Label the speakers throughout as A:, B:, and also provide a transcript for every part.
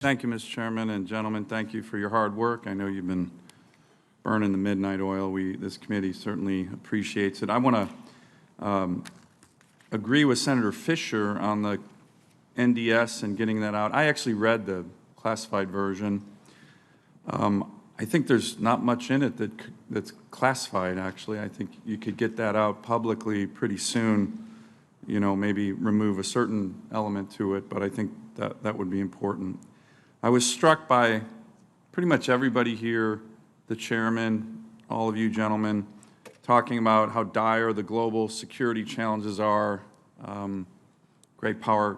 A: Thank you, Mr. Chairman, and gentlemen, thank you for your hard work. I know you've been burning the midnight oil. This committee certainly appreciates it. I want to agree with Senator Fisher on the NDS and getting that out. I actually read the classified version. I think there's not much in it that's classified, actually. I think you could get that out publicly pretty soon, you know, maybe remove a certain element to it, but I think that would be important. I was struck by pretty much everybody here, the chairman, all of you gentlemen, talking about how dire the global security challenges are, great power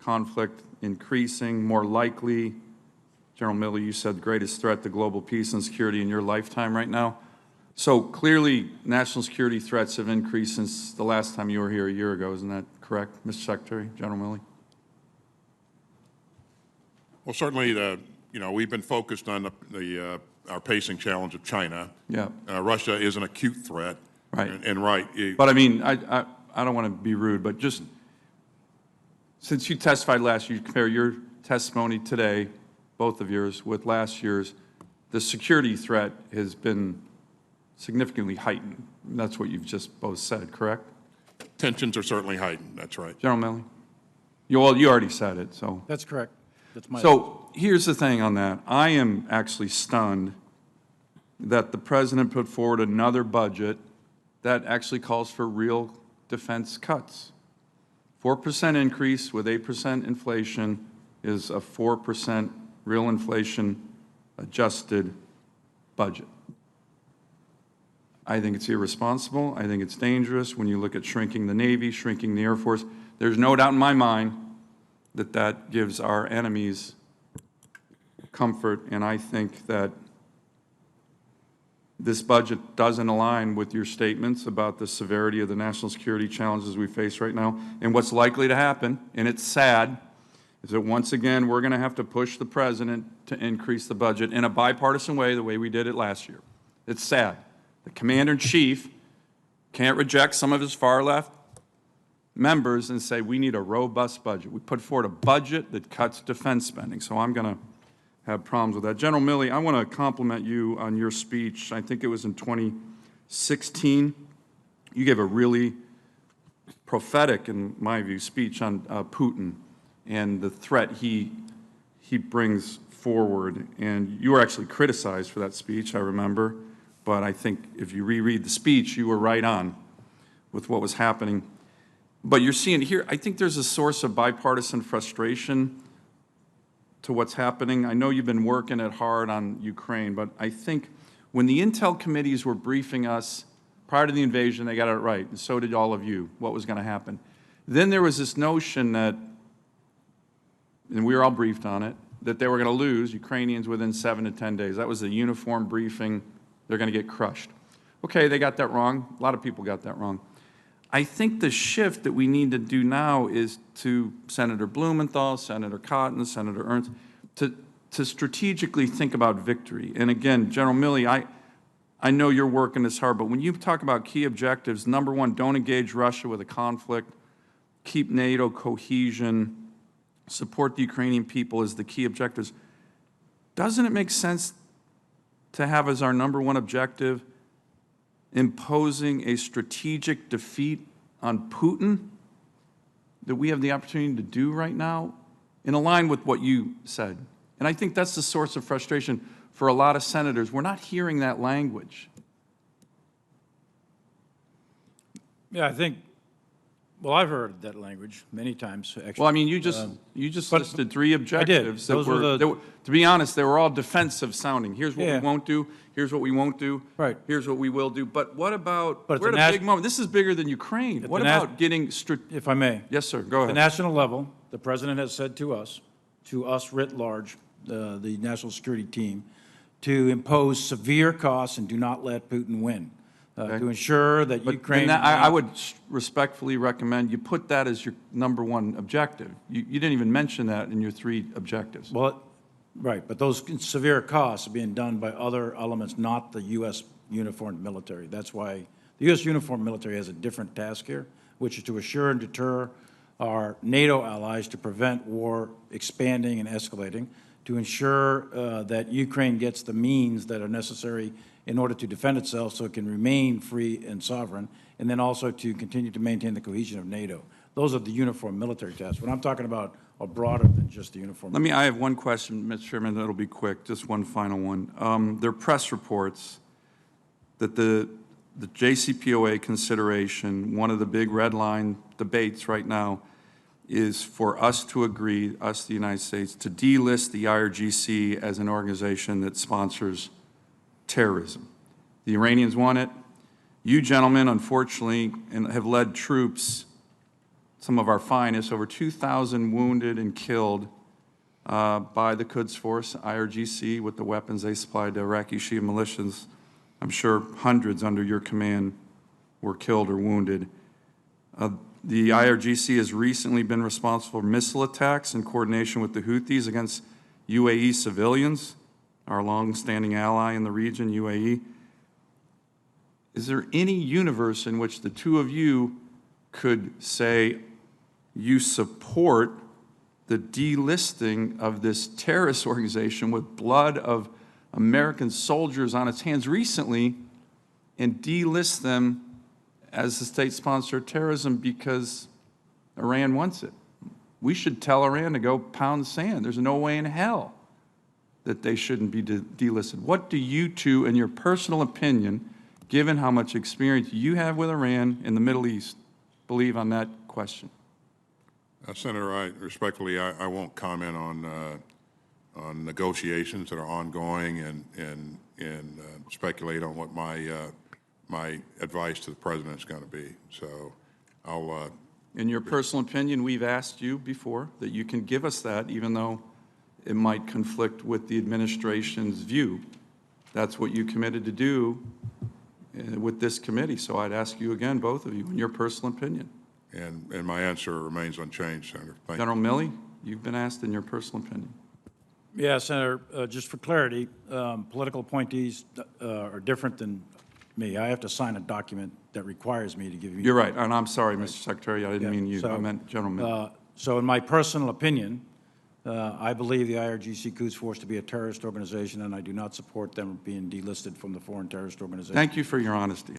A: conflict increasing, more likely. General Miller, you said the greatest threat to global peace and security in your lifetime right now. So clearly, national security threats have increased since the last time you were here a year ago. Isn't that correct, Mr. Secretary, General Milley?
B: Well, certainly, we've been focused on our pacing challenge of China.
A: Yeah.
B: Russia is an acute threat.
A: Right.
B: And right.
A: But I mean, I don't want to be rude, but just since you testified last year, you compare your testimony today, both of yours, with last year's, the security threat has been significantly heightened. That's what you've just both said, correct?
B: Tensions are certainly heightened. That's right.
A: General Milley? You already said it, so.
C: That's correct. That's my
A: So here's the thing on that. I am actually stunned that the President put forward another budget that actually calls for real defense cuts. 4% increase with 8% inflation is a 4% real inflation adjusted budget. I think it's irresponsible. I think it's dangerous when you look at shrinking the Navy, shrinking the Air Force. There's no doubt in my mind that gives our enemies comfort, and I think that this budget doesn't align with your statements about the severity of the national security challenges we face right now. And what's likely to happen, and it's sad, is that once again we're going to have to push the President to increase the budget in a bipartisan way, the way we did it last year. It's sad. The Commander-in-Chief can't reject some of his far-left members and say we need a robust budget. We put forward a budget that cuts defense spending, so I'm going to have problems with that. General Milley, I want to compliment you on your speech. I think it was in 2016. You gave a really prophetic, in my view, speech on Putin and the threat he brings forward. And you were actually criticized for that speech, I remember. But I think if you reread the speech, you were right on with what was happening. But you're seeing here, I think there's a source of bipartisan frustration to what's happening. I know you've been working it hard on Ukraine, but I think when the intel committees were briefing us prior to the invasion, they got it right, and so did all of you, what was going to happen. Then there was this notion that, and we were all briefed on it, that they were going to lose Ukrainians within 7 to 10 days. That was a uniform briefing. They're going to get crushed. Okay, they got that wrong. A lot of people got that wrong. I think the shift that we need to do now is to Senator Blumenthal, Senator Cotton, Senator Ernst, to strategically think about victory. And again, General Milley, I know you're working this hard, but when you talk about key objectives, number one, don't engage Russia with a conflict, keep NATO cohesion, support the Ukrainian people as the key objectives. Doesn't it make sense to have as our number one objective imposing a strategic defeat on Putin that we have the opportunity to do right now, in line with what you said? And I think that's the source of frustration for a lot of senators. We're not hearing that language.
C: Yeah, I think, well, I've heard that language many times, actually.
A: Well, I mean, you just listed 3 objectives that were, to be honest, they were all defensive sounding. Here's what we won't do. Here's what we won't do.
C: Right. Here's
A: what we will do. But what about, we're at a big moment. This is bigger than Ukraine. What about getting,
C: if I may.
A: Yes, sir, go ahead.
C: At the national level, the President has said to us writ large, the national security team, to impose severe costs and do not let Putin win. To ensure that Ukraine...
A: I would respectfully recommend you put that as your number one objective. You didn't even mention that in your 3 objectives.
C: Well, right, but those severe costs are being done by other elements, not the U.S. uniformed military. That's why the U.S. uniformed military has a different task here, which is to assure and deter our NATO allies to prevent war expanding and escalating, to ensure that Ukraine gets the means that are necessary in order to defend itself so it can remain free and sovereign, and then also to continue to maintain the cohesion of NATO. Those are the uniform military tasks. What I'm talking about are broader than just the uniform.
A: I have one question, Mr. Chairman, that'll be quick, just one final one. There are press reports that the JCPOA consideration, one of the big red line debates right now, is for us to agree, us, the United States, to delist the IRGC as an organization that sponsors terrorism. The Iranians want it. You gentlemen, unfortunately, have led troops, some of our finest, over 2,000 wounded and killed by the Quds Force, IRGC, with the weapons they supplied to Iraqi Shia militias. I'm sure hundreds under your command were killed or wounded. The IRGC has recently been responsible for missile attacks in coordination with the Houthis against UAE civilians, our long-standing ally in the region, UAE. Is there any universe in which the two of you could say you support the delisting of this terrorist organization with blood of American soldiers on its hands recently and delist them as the state sponsor of terrorism because Iran wants it? We should tell Iran to go pound sand. There's no way in hell that they shouldn't be delisted. What do you two, in your personal opinion, given how much experience you have with Iran in the Middle East, believe on that question?
B: Senator, respectfully, I won't comment on negotiations that are ongoing and speculate on what my advice to the president is going to be. So I'll.
A: In your personal opinion, we've asked you before that you can give us that, even though it might conflict with the administration's view. That's what you committed to do with this committee. So I'd ask you again, both of you, in your personal opinion.
B: And my answer remains unchanged, Senator. Thank
A: General Milley, you've been asked in your personal opinion.
C: Yeah, Senator, just for clarity, political appointees are different than me. I have to sign a document that requires me to give you.
A: You're right, and I'm sorry, Mr. Secretary, I didn't mean you. I meant General Milley.
C: So in my personal opinion, I believe the IRGC Quds Force to be a terrorist organization, and I do not support them being delisted from the foreign terrorist organization.
A: Thank you for your honesty.